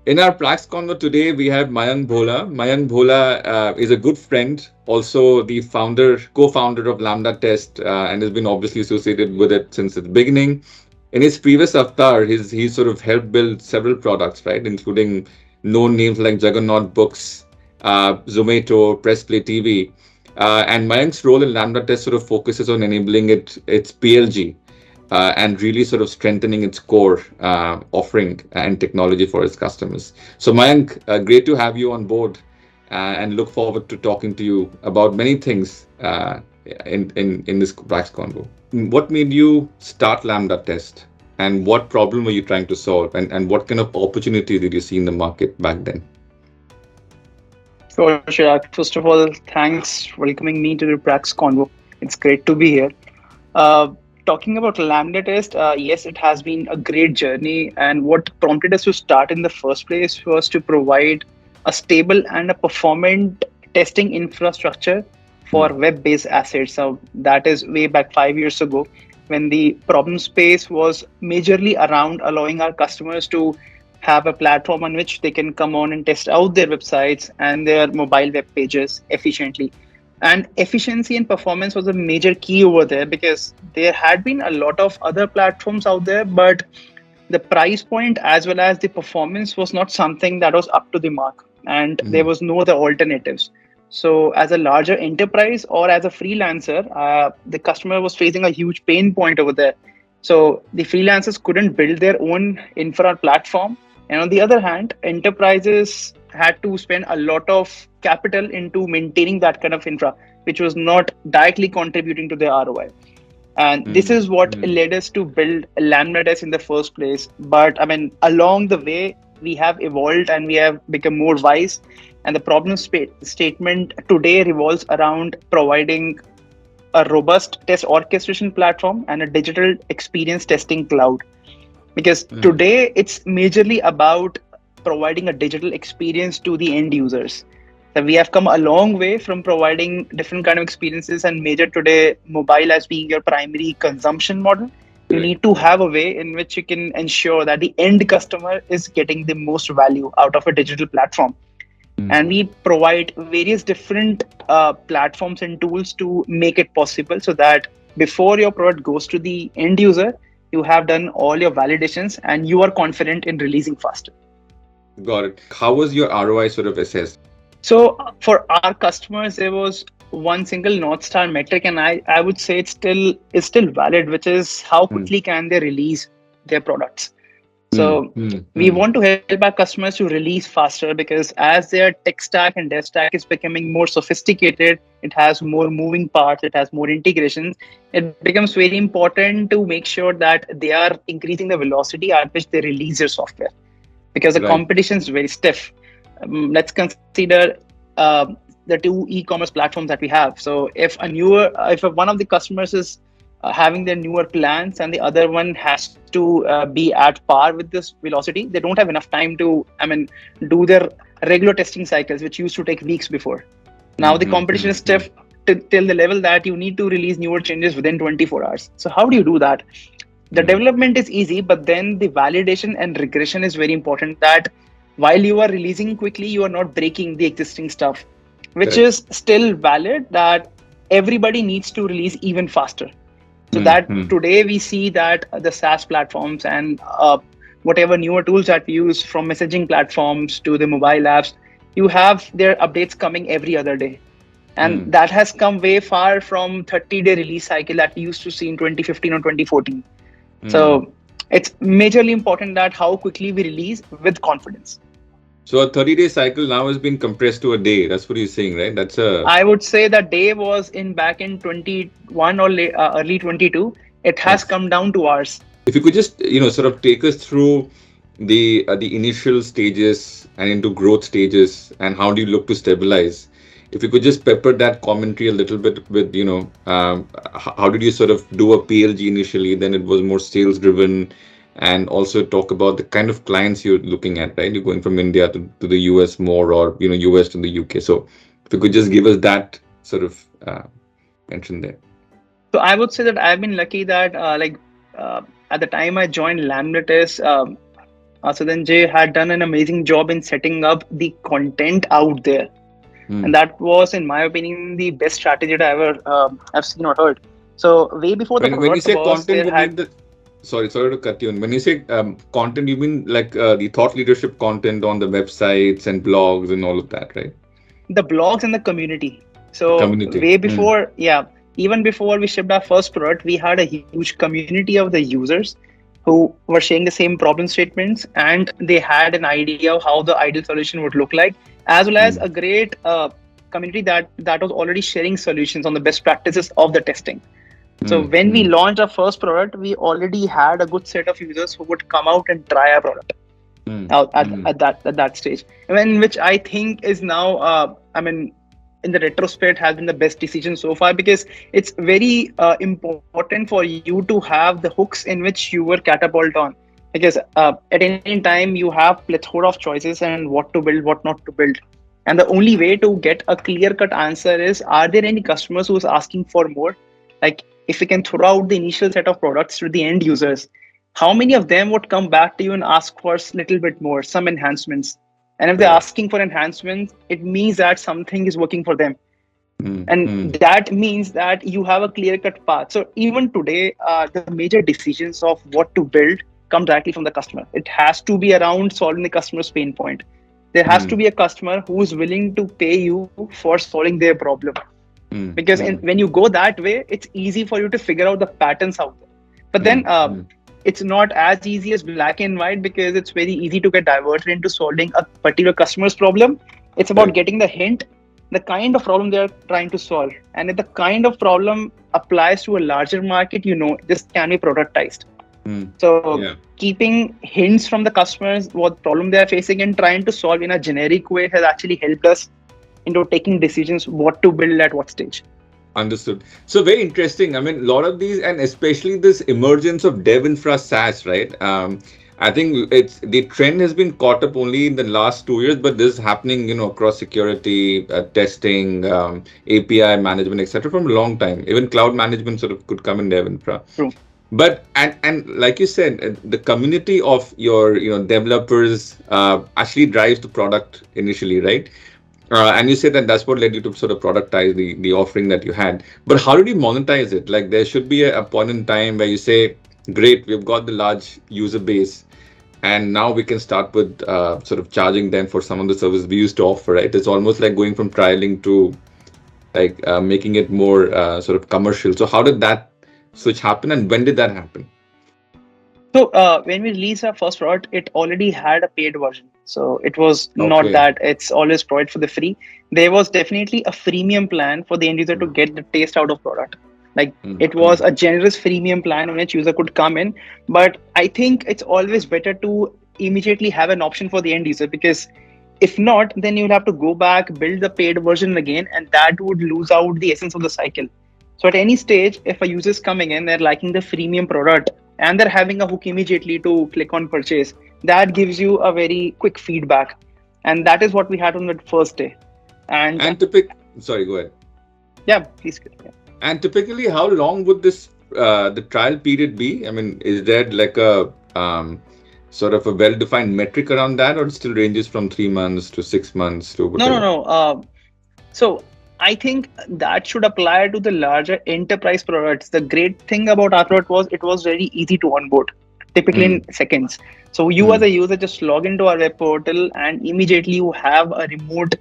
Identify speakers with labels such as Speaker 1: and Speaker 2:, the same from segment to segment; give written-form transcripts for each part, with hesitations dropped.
Speaker 1: In our Praxconvos today, we have Mayank Bhola. Mayank Bhola is a good friend, also the co-founder of LambdaTest, and has been obviously associated with it since its beginning. In his previous avatar, he sort of helped build several products, right, including known names like Juggernaut Books, Zomato, Pressplay TV. And Mayank's role in LambdaTest sort of focuses on enabling its PLG, and really sort of strengthening its core offering and technology for its customers. So, Mayank, great to have you on board, and look forward to talking to you about many things in this Prax Convo. What made you start Lambda Test, and what problem were you trying to solve, and what kind of opportunity did you see in the market back then?
Speaker 2: So, Chirag, first of all, thanks for welcoming me to the Prax Convo. It's great to be here. Uh, Talking about Lambda test, yes, it has been a great journey. And what prompted us to start in the first place was to provide a stable and a performant testing infrastructure
Speaker 1: Hmm.
Speaker 2: for web-based assets. So that is way back 5 years ago, when the problem space was majorly around allowing our customers to have a platform on which they can come on and test out their websites and their mobile web pages efficiently. And efficiency and performance was a major key over there, because there had been a lot of other platforms out there, but the price point as well as the performance was not something that was up to the mark, and there
Speaker 1: Hmm.
Speaker 2: was no other alternatives. So as a larger enterprise or as a freelancer, the customer was facing a huge pain point over there. So the freelancers couldn't build their own infra platform, and on the other hand, enterprises had to spend a lot of capital into maintaining that kind of infra, which was not directly contributing to their ROI. And this
Speaker 1: Hmm.
Speaker 2: is what
Speaker 1: Hmm.
Speaker 2: led us to build Lambda Test in the first place. But I mean, along the way, we have evolved and we have become more wise. And the statement today revolves around providing a robust test orchestration platform and a digital experience testing cloud. Because
Speaker 1: Hmm.
Speaker 2: today it's majorly about providing a digital experience to the end users. So we have come a long way from providing different kind of experiences, and major today mobile as being your primary consumption model. You
Speaker 1: Correct.
Speaker 2: need to have a way in which you can ensure that the end customer is getting the most value out of a digital platform.
Speaker 1: Hmm.
Speaker 2: And we provide various different platforms and tools to make it possible, so that before your product goes to the end user, you have done all your validations and you are confident in releasing faster.
Speaker 1: Got it. How was your ROI sort of assessed?
Speaker 2: So for our customers, there was one single North Star metric, and I would say it's still valid, which is how
Speaker 1: Hmm.
Speaker 2: quickly can they release their products.
Speaker 1: Hmm.
Speaker 2: So
Speaker 1: Hmm.
Speaker 2: we
Speaker 1: Hmm.
Speaker 2: want to help our customers to release faster, because as their tech stack and dev stack is becoming more sophisticated, it has more moving parts, it has more integrations. It becomes very important to make sure that they are increasing the velocity at which they release their software, because the
Speaker 1: Right.
Speaker 2: competition is very stiff. Let's consider the two e-commerce platforms that we have. So if one of the customers is having their newer plans and the other one has to be at par with this velocity, they don't have enough time to, I mean, do their regular testing cycles, which used to take weeks before. Now
Speaker 1: Hmm.
Speaker 2: the
Speaker 1: Hmm.
Speaker 2: competition
Speaker 1: Hmm.
Speaker 2: is
Speaker 1: Hmm.
Speaker 2: stiff till the level that you need to release newer changes within 24 hours. So how do you do that? The
Speaker 1: Hmm.
Speaker 2: development is easy, but then the validation and regression is very important, that while you are releasing quickly, you are not breaking the existing stuff, which
Speaker 1: Correct.
Speaker 2: is still valid, that everybody needs to release even faster. So
Speaker 1: Hmm.
Speaker 2: that
Speaker 1: Hmm.
Speaker 2: today we see that the SaaS platforms and whatever newer tools that we use, from messaging platforms to the mobile apps, you have their updates coming every other day. And
Speaker 1: Hmm.
Speaker 2: that has come way far from 30-day release cycle that we used to see in 2015 or 2014.
Speaker 1: Hmm.
Speaker 2: So it's majorly important that how quickly we release with confidence.
Speaker 1: So a 30-day cycle now has been compressed to a day. That's what you're saying, right? That's a
Speaker 2: I would say that day was in back in 21 or early 22. It has
Speaker 1: nice.
Speaker 2: come down to hours.
Speaker 1: If you could just, sort of take us through the initial stages and into growth stages, and how do you look to stabilize? If you could just pepper that commentary a little bit with, how did you sort of do a PLG initially, then it was more sales driven, and also talk about the kind of clients you're looking at, right? You're going from India to the US more, or, US to the UK. So if you could just give us that sort of mention there.
Speaker 2: So I would say that I've been lucky that at the time I joined Lambda Test, So then Jay had done an amazing job in setting up the content out there. And
Speaker 1: Hmm.
Speaker 2: that was, in my opinion, the best strategy that I ever have seen or heard. So way before the
Speaker 1: When you
Speaker 2: product
Speaker 1: say
Speaker 2: was,
Speaker 1: content,
Speaker 2: there
Speaker 1: you
Speaker 2: had
Speaker 1: mean the sorry to cut you in. When you say content, you mean like the thought leadership content on the websites and blogs and all of that, right?
Speaker 2: the blogs and the community.
Speaker 1: The
Speaker 2: So
Speaker 1: community.
Speaker 2: way
Speaker 1: Hmm.
Speaker 2: before, yeah, even before we shipped our first product, we had a huge community of the users who were sharing the same problem statements, and they had an idea of how the ideal solution would look like, as well as
Speaker 1: Hmm.
Speaker 2: a great community that was already sharing solutions on the best practices of the testing. So
Speaker 1: Hmm.
Speaker 2: when we
Speaker 1: Hmm.
Speaker 2: launched our first product, we already had a good set of users who would come out and try our product
Speaker 1: Hmm.
Speaker 2: out
Speaker 1: Hmm.
Speaker 2: at that stage. I mean, which I think is now, I mean, in the retrospect, has been the best decision so far, because it's very important for you to have the hooks in which you were catapult on. Because at any time you have plethora of choices and what to build, what not to build. And the only way to get a clear cut answer is, are there any customers who's asking for more? Like, if we can throw out the initial set of products to the end users, how many of them would come back to you and ask for a little bit more, some enhancements? And if they're
Speaker 1: Correct.
Speaker 2: asking for enhancements, it means that something is working for them.
Speaker 1: Hmm.
Speaker 2: And
Speaker 1: Hmm.
Speaker 2: that means that you have a clear cut path. So even today, the major decisions of what to build come directly from the customer. It has to be around solving the customer's pain point. There has to
Speaker 1: Hmm.
Speaker 2: be a customer who is willing to pay you for solving their problem.
Speaker 1: Hmm.
Speaker 2: Because
Speaker 1: Hmm.
Speaker 2: when you go that way, it's easy for you to figure out the patterns out there. But
Speaker 1: Hmm.
Speaker 2: then
Speaker 1: Hmm.
Speaker 2: it's not as easy as black and white, because it's very easy to get diverted into solving a particular customer's problem. It's about
Speaker 1: Correct.
Speaker 2: getting the hint, the kind of problem they are trying to solve. And if the kind of problem applies to a larger market, this can be productized.
Speaker 1: Hmm.
Speaker 2: So
Speaker 1: Yeah.
Speaker 2: keeping hints from the customers, what problem they are facing, and trying to solve in a generic way has actually helped us into taking decisions what to build at what stage.
Speaker 1: Understood. So very interesting. I mean, a lot of these, and especially this emergence of dev infra SaaS, right? I think it's the trend has been caught up only in the last 2 years, but this is happening, across security, testing, API management, etc., from a long time. Even cloud management sort of could come in dev infra.
Speaker 2: True.
Speaker 1: But and like you said, the community of your developers actually drives the product initially, right? And you said that that's what led you to sort of productize the offering that you had. But how did you monetize it? Like there should be a point in time where you say, "Great, we've got the large user base, and now we can start with sort of charging them for some of the services we used to offer." Right? It's almost like going from trialing to like making it more sort of commercial. So how did that switch happen, and when did that happen?
Speaker 2: So when we released our first product, it already had a paid version. So it was not
Speaker 1: Okay.
Speaker 2: that it's always provided for the free. There was definitely a freemium plan for the end user to
Speaker 1: Mm,
Speaker 2: get the taste out of product. Like,
Speaker 1: mm,
Speaker 2: it was
Speaker 1: mm.
Speaker 2: a generous freemium plan in which user could come in. But I think it's always better to immediately have an option for the end user, because if not, then you'll have to go back, build the paid version again, and that would lose out the essence of the cycle. So at any stage, if a user is coming in, they're liking the freemium product and they're having a hook immediately to click on purchase, that gives you a very quick feedback. And that is what we had on the first day. And
Speaker 1: And typic. Sorry, go ahead.
Speaker 2: yeah, please. Yeah.
Speaker 1: And typically, how long would this the trial period be? I mean, is there like a sort of a well-defined metric around that, or it still ranges from 3 months to 6 months to
Speaker 2: No, no,
Speaker 1: whatever?
Speaker 2: no. So I think that should apply to the larger enterprise products. The great thing about our product was it was very easy to onboard, typically
Speaker 1: Hmm.
Speaker 2: in seconds. So you as
Speaker 1: Hmm.
Speaker 2: a user just log into our web portal and immediately you have a remote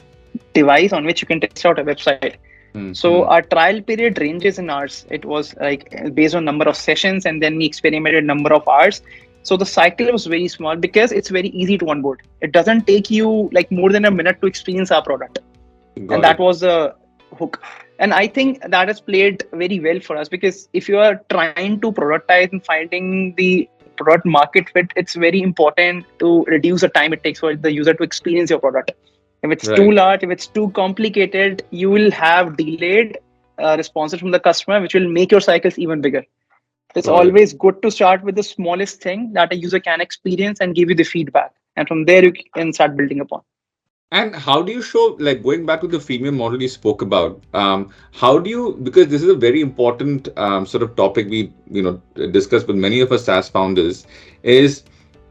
Speaker 2: device on which you can test out a website.
Speaker 1: Hmm.
Speaker 2: So
Speaker 1: Hmm.
Speaker 2: our trial period ranges in hours. It was like based on number of sessions, and then we experimented number of hours. So the cycle was very small because it's very easy to onboard. It doesn't take you like more than a minute to experience our product, and
Speaker 1: Got
Speaker 2: that
Speaker 1: it.
Speaker 2: was the hook. And I think that has played very well for us, because if you are trying to productize and finding the product market fit, it's very important to reduce the time it takes for the user to experience your product. If it's too
Speaker 1: Right.
Speaker 2: large, if it's too complicated, you will have delayed responses from the customer, which will make your cycles even bigger. It's
Speaker 1: Got it.
Speaker 2: always good to start with the smallest thing that a user can experience and give you the feedback, and from there you can start building upon.
Speaker 1: And how do you show, like going back to the freemium model you spoke about, how do you, because this is a very important sort of topic we, discuss with many of us SaaS founders, is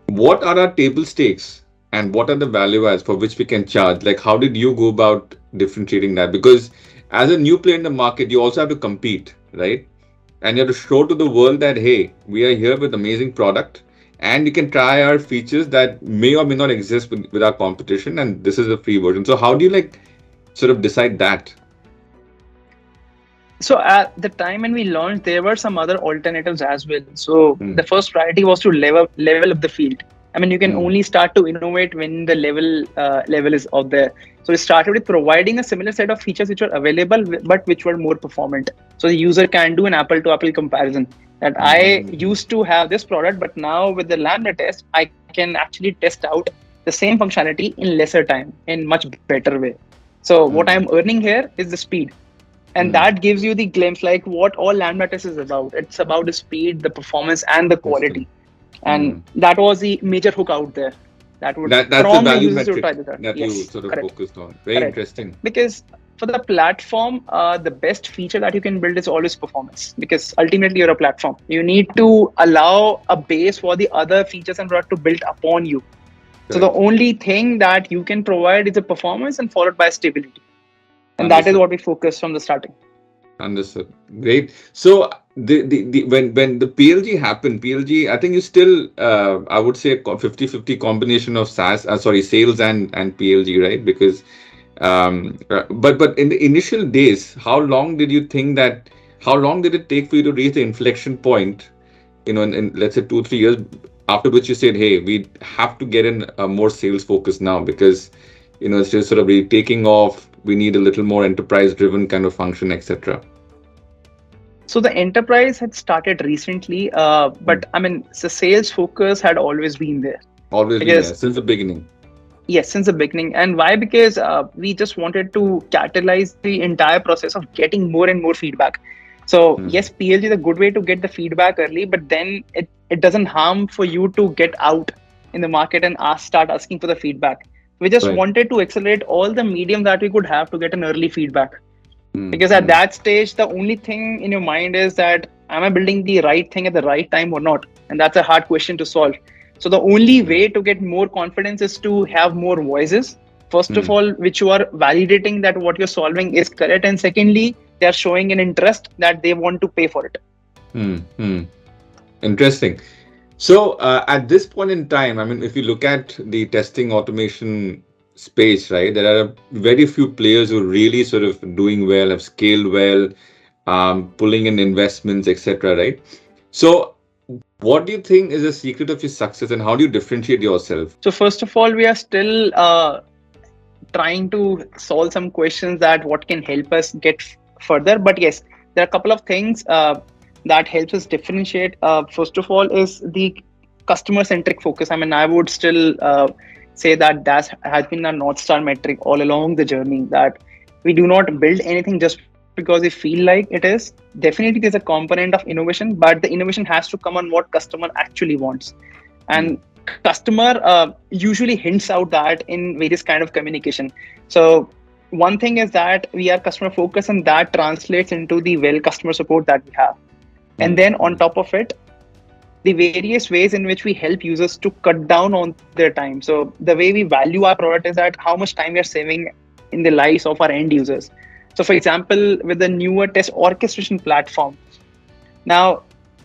Speaker 1: What are our table stakes and what are the value adds for which we can charge? Like, how did you go about differentiating that? Because as a new player in the market, you also have to compete, right? And you have to show to the world that, hey, we are here with amazing product and you can try our features that may or may not exist with our competition. And this is a free version. So, how do you like sort of decide that?
Speaker 2: So at the time when we launched, there were some other alternatives as well. So
Speaker 1: Hmm.
Speaker 2: the first priority was to level up the field. I mean, you can
Speaker 1: Hmm.
Speaker 2: only start to innovate when the level is out there. So we started with providing a similar set of features which were available, but which were more performant. So the user can do an apple to apple comparison. That I
Speaker 1: Hmm.
Speaker 2: used to have this product, but now with the Lambda test, I can actually test out the same functionality in lesser time, in much better way. So what I'm
Speaker 1: Hmm.
Speaker 2: earning here is the speed, and
Speaker 1: Hmm.
Speaker 2: that gives you the glimpse like what all lambda test is about. It's about the speed, the performance, and the
Speaker 1: Interesting.
Speaker 2: quality. And
Speaker 1: Hmm.
Speaker 2: that was the major hook out there that would
Speaker 1: That's the
Speaker 2: prompt the
Speaker 1: value
Speaker 2: users to
Speaker 1: metric
Speaker 2: try this out.
Speaker 1: that you
Speaker 2: Yes,
Speaker 1: sort of
Speaker 2: correct,
Speaker 1: focused on. Very
Speaker 2: correct.
Speaker 1: interesting.
Speaker 2: Because for the platform, the best feature that you can build is always performance, because ultimately you're a platform. You need to allow a base for the other features and product to build upon you. So the
Speaker 1: Correct.
Speaker 2: only thing that you can provide is a performance and followed by stability, and that is
Speaker 1: Understood.
Speaker 2: what we focus from the starting.
Speaker 1: Understood. Great. So the when the PLG happened, PLG, I think you still I would say a 50-50 combination of SaaS, sorry, sales and PLG, right? Because but in the initial days, how long did it take for you to reach the inflection point, in let's say 2-3 years, after which you said, hey, we have to get in a more sales focus now because it's just sort of really taking off. We need a little more enterprise driven kind of function, etc.
Speaker 2: So the enterprise had started recently, but I mean, the sales focus had always been there
Speaker 1: Always been there
Speaker 2: because
Speaker 1: since the beginning.
Speaker 2: yes, since the beginning. And why? Because we just wanted to catalyze the entire process of getting more and more feedback. So
Speaker 1: Mm.
Speaker 2: yes, PLG is a good way to get the feedback early, but then it doesn't harm for you to get out in the market and start asking for the feedback. We just
Speaker 1: Right.
Speaker 2: wanted to accelerate all the medium that we could have to get an early feedback,
Speaker 1: Mm.
Speaker 2: because at
Speaker 1: Mm.
Speaker 2: that stage the only thing in your mind is that am I building the right thing at the right time or not, and that's a hard question to solve. So the only
Speaker 1: Mm.
Speaker 2: way to get more confidence is to have more voices, first of
Speaker 1: Mm.
Speaker 2: all, which you are validating that what you're solving is correct, and secondly, they are showing an interest that they want to pay for it.
Speaker 1: Mm. Mm. Interesting. So at this point in time, I mean, if you look at the testing automation space, right, there are very few players who really sort of doing well, have scaled well, pulling in investments, etc. Right. So, what do you think is the secret of your success, and how do you differentiate yourself?
Speaker 2: So first of all, we are still trying to solve some questions that what can help us get further, but yes, there are a couple of things that helps us differentiate. First of all is the customer centric focus. I mean, I would still say that that has been a north star metric all along the journey, that we do not build anything just because we feel like it is. Definitely there's a component of innovation, but the innovation has to come on what customer actually wants. And
Speaker 1: Mm.
Speaker 2: customer usually hints out that in various kind of communication. So one thing is that we are customer focused, and that translates into the well customer support that we have. And
Speaker 1: Mm.
Speaker 2: then on
Speaker 1: Mm.
Speaker 2: top of it, the various ways in which we help users to cut down on their time. So the way we value our product is that how much time we are saving in the lives of our end users. So for example, with the newer test orchestration platform, now,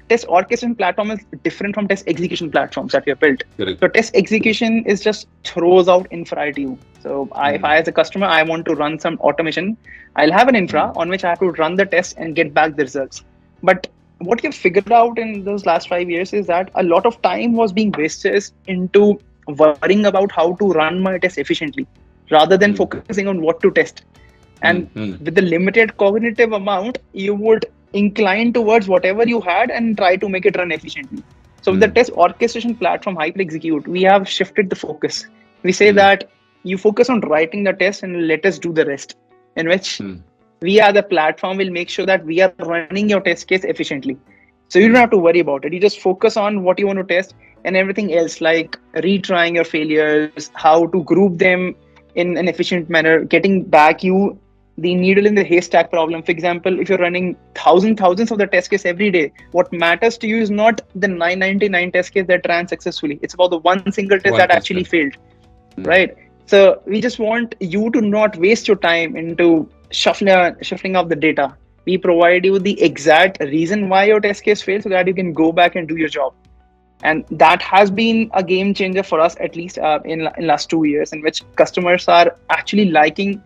Speaker 2: test orchestration platform is different from test execution platforms that we have built.
Speaker 1: Correct.
Speaker 2: So test execution is just throws out infra to you. So if
Speaker 1: Mm.
Speaker 2: I as a customer I want to run some automation, I'll have an infra
Speaker 1: Mm.
Speaker 2: on which I have to run the test and get back the results. But what you've figured out in those last 5 years is that a lot of time was being wasted into worrying about how to run my test efficiently rather than
Speaker 1: Mm.
Speaker 2: focusing on what to test. And
Speaker 1: Mm. Mm.
Speaker 2: with the limited cognitive amount, you would incline towards whatever you had and try to make it run efficiently. So with the
Speaker 1: Mm.
Speaker 2: test orchestration platform Hyper Execute, we have shifted the focus. We say
Speaker 1: Mm.
Speaker 2: that you focus on writing the test and let us do the rest, in which
Speaker 1: Mm.
Speaker 2: we are the platform will make sure that we are running your test case efficiently. So you don't have
Speaker 1: Mm.
Speaker 2: to worry about it. You just focus on what you want to test, and everything else like retrying your failures, how to group them in an efficient manner, getting back you the needle in the haystack problem. For example, if you're running thousands of the test case every day, what matters to you is not the 999 test case that ran successfully. It's about the one single test that actually
Speaker 1: 1%.
Speaker 2: failed,
Speaker 1: Mm.
Speaker 2: right? So we just want you to not waste your time into shuffling up the data. We provide you the exact reason why your test case failed so that you can go back and do your job. And that has been a game changer for us, at least in last 2 years, in which customers are actually liking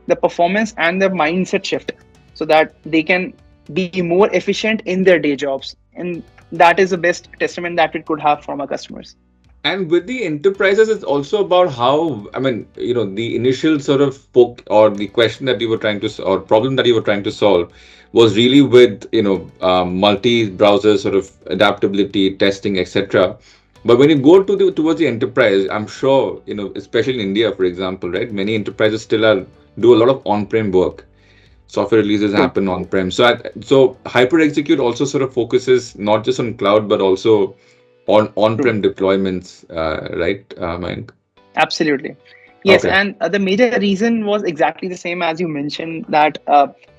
Speaker 2: the performance and the mindset shift so that they can be more efficient in their day jobs. And that is the best testament that we could have from our customers.
Speaker 1: And with the enterprises, it's also about how, I mean, the initial sort of poke or the question that you were trying to, or problem that you were trying to solve was really with, multi-browser sort of adaptability, testing, etc. But when you go to towards the enterprise, I'm sure, especially in India, for example, right, many enterprises still do a lot of on-prem work. Software releases
Speaker 2: True.
Speaker 1: happen on-prem. So Hyper Execute also sort of focuses not just on cloud, but also on
Speaker 2: True.
Speaker 1: on-prem deployments, right, Mayank?
Speaker 2: Absolutely. Yes,
Speaker 1: Okay.
Speaker 2: and the major reason was exactly the same as you mentioned, that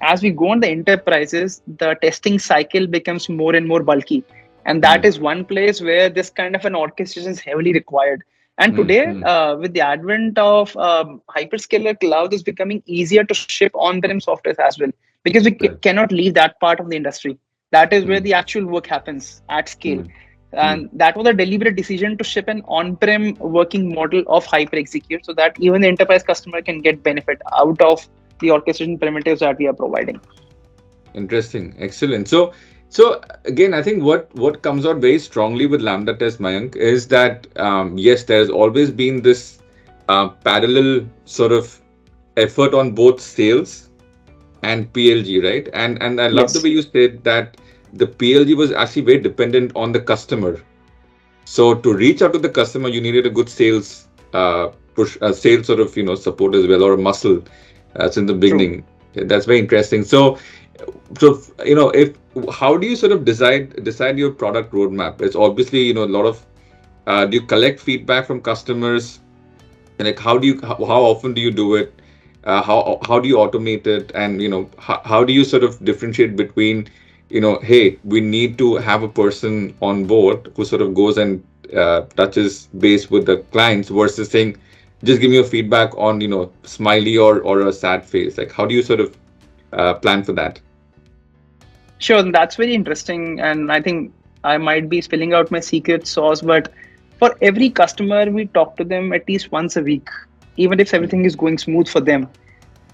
Speaker 2: as we go on the enterprises, the testing cycle becomes more and more bulky. And that
Speaker 1: Mm,
Speaker 2: is one place where this kind of an orchestration is heavily required. And
Speaker 1: mm,
Speaker 2: today,
Speaker 1: mm.
Speaker 2: with the advent of hyperscaler cloud, is becoming easier to ship on-prem software as well, because we
Speaker 1: Right.
Speaker 2: cannot leave that part of the industry. That is where
Speaker 1: Mm,
Speaker 2: the actual work happens at scale.
Speaker 1: mm, mm.
Speaker 2: And that was a deliberate decision to ship an on-prem working model of hyper execute so that even the enterprise customer can get benefit out of the orchestration primitives that we are providing.
Speaker 1: Interesting. Excellent. So again, I think what comes out very strongly with Lambda Test, Mayank, is that yes, there's always been this parallel sort of effort on both sales and PLG, right? And I love the
Speaker 2: Yes,
Speaker 1: way you said that the PLG was actually very dependent on the customer. So to reach out to the customer, you needed a good sales push, sales sort of support as well, or a muscle since the
Speaker 2: true.
Speaker 1: beginning. That's very interesting. So if how do you sort of decide your product roadmap? It's obviously a lot of do you collect feedback from customers? And like how often do you do it? How do you automate it? And how do you sort of differentiate between hey, we need to have a person on board who sort of goes and touches base with the clients versus saying just give me a feedback on smiley or a sad face. Like how do you sort of plan for that?
Speaker 2: Sure, that's very interesting. And I think I might be spilling out my secret sauce, but for every customer, we talk to them at least once a week, even if
Speaker 1: Mm,
Speaker 2: everything is going smooth for them.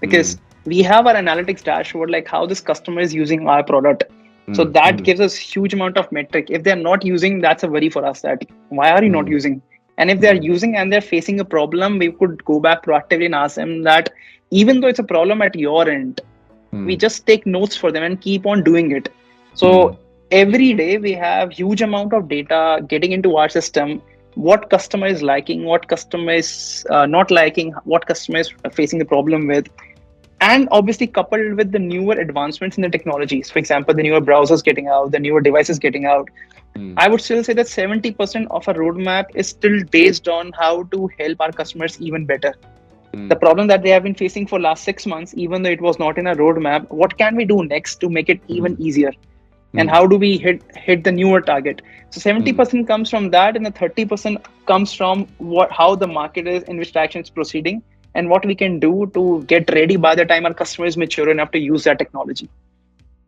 Speaker 1: mm,
Speaker 2: Because we have our analytics dashboard, like how this customer is using our product. So
Speaker 1: mm,
Speaker 2: that
Speaker 1: mm,
Speaker 2: gives us huge amount of metric. If they're not using, that's a worry for us, that why are you not
Speaker 1: mm,
Speaker 2: using? And if they're
Speaker 1: mm,
Speaker 2: using and they're facing a problem, we could go back proactively and ask them that even though it's a problem at your end, we
Speaker 1: mm,
Speaker 2: just take notes for them and keep on doing it.
Speaker 1: mm,
Speaker 2: So every day we have huge amount of data getting into our system, what customer is liking, what customer is not liking, what customer is facing the problem with. And obviously coupled with the newer advancements in the technologies, for example, the newer browsers getting out, the newer devices getting out,
Speaker 1: mm,
Speaker 2: I would still say that 70% of our roadmap is still based on how to help our customers even better. The
Speaker 1: mm,
Speaker 2: problem that they have been facing for last 6 months, even though it was not in a roadmap, what can we do next to make it even
Speaker 1: mm,
Speaker 2: easier? And
Speaker 1: mm,
Speaker 2: how do we hit the newer target? So
Speaker 1: mm.
Speaker 2: 70% comes from that, and the 30% comes from what how the market is, in which direction it's proceeding, and what we can do to get ready by the time our customer is mature enough to use that technology.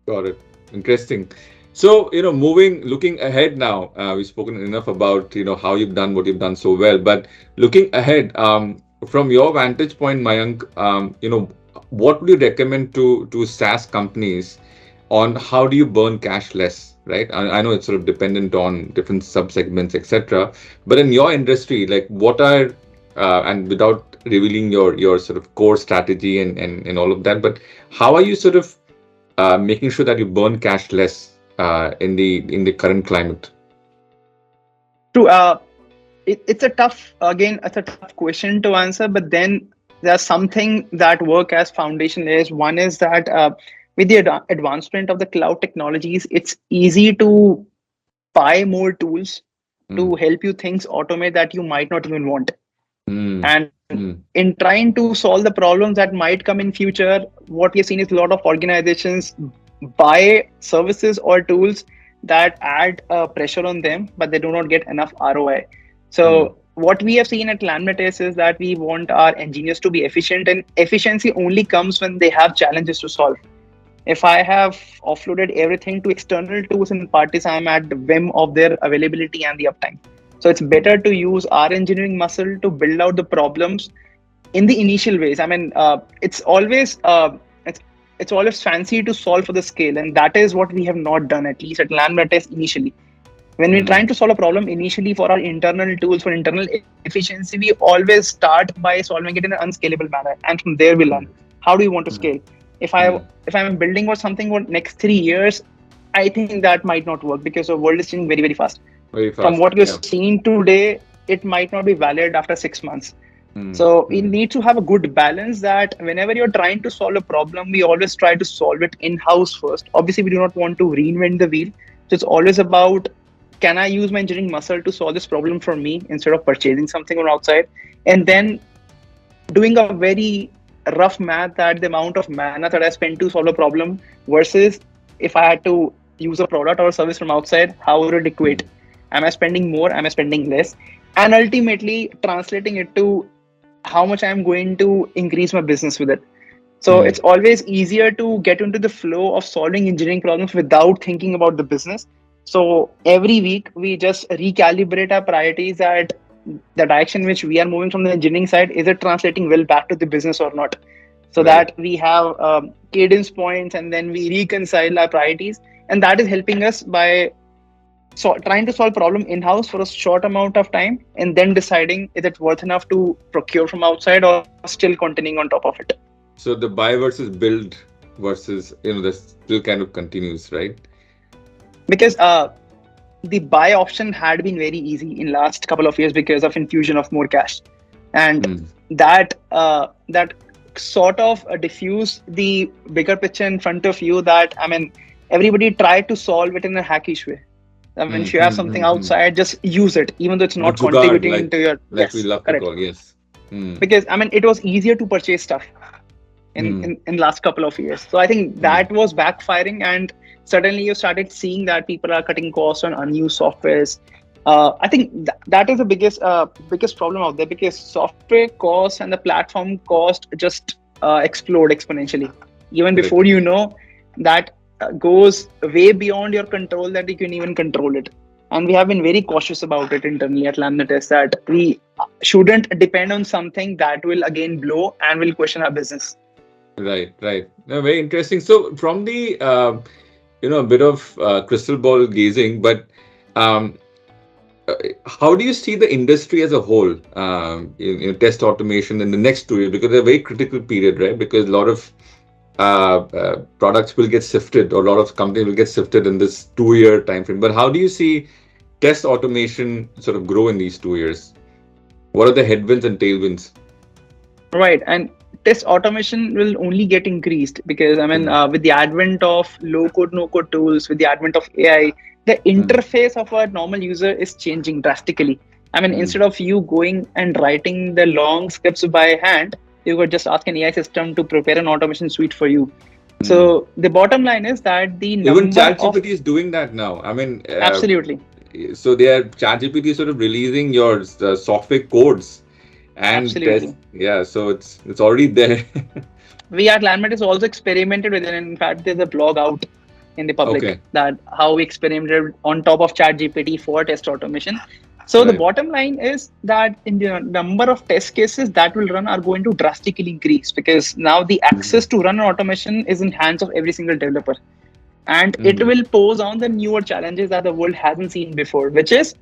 Speaker 1: Got it. Interesting. So, looking ahead now, we've spoken enough about, how you've done what you've done so well. But looking ahead, from your vantage point, Mayank, what would you recommend to SaaS companies on how do you burn cash less, right? I know it's sort of dependent on different subsegments, etc. But in your industry, like what are, and without revealing your sort of core strategy and all of that, but how are you sort of making sure that you burn cash less in the current climate.
Speaker 2: True. It's a tough, again, it's a tough question to answer, but then there's something that work as foundation is. One is that with the advancement of the cloud technologies, it's easy to buy more tools to
Speaker 1: Mm,
Speaker 2: help you things automate that you might not even want.
Speaker 1: mm,
Speaker 2: And
Speaker 1: Mm.
Speaker 2: in trying to solve the problems that might come in future, what we have seen is a lot of organizations buy services or tools that add pressure on them, but they do not get enough ROI.
Speaker 1: Mm.
Speaker 2: So what we have seen at LambdaTest is that we want our engineers to be efficient, and efficiency only comes when they have challenges to solve. If I have offloaded everything to external tools and parties, I'm at the whim of their availability and the uptime. So it's better to use our engineering muscle to build out the problems in the initial ways. I mean, it's it's always fancy to solve for the scale, and that is what we have not done, at least at Lambda Test initially. When we're trying
Speaker 1: Mm.
Speaker 2: to solve a problem initially for our internal tools for internal efficiency, we always start by solving it in an unscalable manner, and from there we learn
Speaker 1: Mm.
Speaker 2: how do we want to scale.
Speaker 1: Mm.
Speaker 2: If I
Speaker 1: Mm.
Speaker 2: if I'm building for something for next 3 years, I think that might not work because the world is changing very very fast.
Speaker 1: Very
Speaker 2: From
Speaker 1: fast.
Speaker 2: what you're
Speaker 1: Yeah.
Speaker 2: seeing today, it might not be valid after 6 months.
Speaker 1: Mm.
Speaker 2: So we
Speaker 1: Mm.
Speaker 2: need to have a good balance that whenever you're trying to solve a problem, we always try to solve it in-house first. Obviously, we do not want to reinvent the wheel. So it's always about, can I use my engineering muscle to solve this problem for me instead of purchasing something from outside? And then doing a very rough math at the amount of mana that I spend to solve a problem versus if I had to use a product or a service from outside, how would it equate?
Speaker 1: Mm.
Speaker 2: Am I spending more? Am I spending less? And ultimately translating it to how much I'm going to increase my business with it. So
Speaker 1: Mm.
Speaker 2: it's always easier to get into the flow of solving engineering problems without thinking about the business. So every week we just recalibrate our priorities at the direction which we are moving from the engineering side. Is it translating well back to the business or not? So
Speaker 1: Right.
Speaker 2: that we have cadence points and then we reconcile our priorities. And that is helping us by trying to solve problem in-house for a short amount of time and then deciding is it worth enough to procure from outside or still continuing on top of it.
Speaker 1: So the buy versus build versus, the still kind of continues, right?
Speaker 2: Because the buy option had been very easy in last couple of years because of infusion of more cash, and
Speaker 1: Mm.
Speaker 2: that sort of diffuse the bigger picture in front of you. That I mean, everybody tried to solve it in a hackish way. I mean, if
Speaker 1: Mm.
Speaker 2: you have
Speaker 1: Mm.
Speaker 2: something
Speaker 1: Mm. Mm.
Speaker 2: outside, just use it, even though it's
Speaker 1: The
Speaker 2: not
Speaker 1: jugaad,
Speaker 2: contributing to your,
Speaker 1: like we
Speaker 2: yes,
Speaker 1: love to
Speaker 2: correct.
Speaker 1: call, yes. Mm.
Speaker 2: Because I mean, it was easier to purchase stuff
Speaker 1: Mm.
Speaker 2: in last couple of years. So I think
Speaker 1: Mm.
Speaker 2: that was backfiring, and suddenly you started seeing that people are cutting costs on unused softwares. I think that is the biggest problem out there because software costs and the platform cost just explode exponentially. Even before
Speaker 1: Correct.
Speaker 2: you know, that goes way beyond your control that you can even control it. And we have been very cautious about it internally at LambdaTest that we shouldn't depend on something that will again blow and will question our business.
Speaker 1: Right, right. No, very interesting. So from the a bit of crystal ball gazing, but um, uh, how do you see the industry as a whole in test automation in the next 2 years? Because they're a very critical period, right? Because a lot of products will get sifted, or a lot of companies will get sifted in this 2 year time frame. But how do you see test automation sort of grow in these 2 years? What are the headwinds and tailwinds?
Speaker 2: Right. And test automation will only get increased because, I mean,
Speaker 1: Mm.
Speaker 2: with the advent of low code, no code tools, with the advent of AI, the
Speaker 1: Mm.
Speaker 2: interface of a normal user is changing drastically. I mean,
Speaker 1: Mm.
Speaker 2: instead of you going and writing the long scripts by hand, you could just ask an AI system to prepare an automation suite for you.
Speaker 1: Mm.
Speaker 2: So the bottom line is that the
Speaker 1: Even
Speaker 2: number of,
Speaker 1: ChatGPT is doing that now. I mean,
Speaker 2: absolutely,
Speaker 1: so they are ChatGPT is sort of releasing your software codes and test.
Speaker 2: absolutely.
Speaker 1: Yeah, so it's already there.
Speaker 2: We at Landmet is also experimented with it. And in fact, there's a blog out in the public
Speaker 1: Okay,
Speaker 2: that how we experimented on top of ChatGPT for test automation. So the
Speaker 1: right.
Speaker 2: bottom line is that in the number of test cases that will run are going to drastically increase because now the access
Speaker 1: Mm-hmm.
Speaker 2: to run an automation is in hands of every single developer. And it
Speaker 1: Mm-hmm.
Speaker 2: will pose on the newer challenges that the world hasn't seen before, which is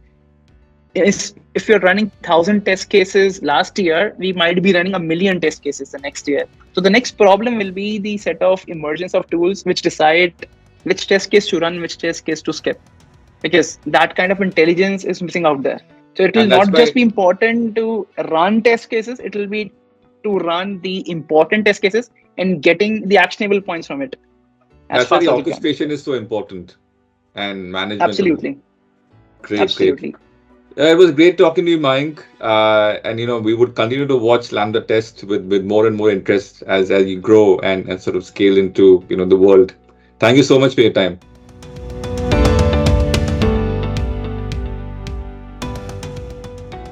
Speaker 2: if you're running 1,000 test cases last year, we might be running 1 million test cases the next year. So the next problem will be the set of emergence of tools which decide which test case to run, which test case to skip, because that kind of intelligence is missing out there. So it will
Speaker 1: And that's
Speaker 2: not just
Speaker 1: why
Speaker 2: be important to run test cases; it will be to run the important test cases and getting the actionable points from it as
Speaker 1: that's why
Speaker 2: fast
Speaker 1: the
Speaker 2: as you can.
Speaker 1: orchestration is so important and management of.
Speaker 2: Absolutely,
Speaker 1: Great, great.
Speaker 2: absolutely.
Speaker 1: It was great talking to you, Mayank. And we would continue to watch Lambda Test with more and more interest as you grow and sort of scale into the world. Thank you so much for your time.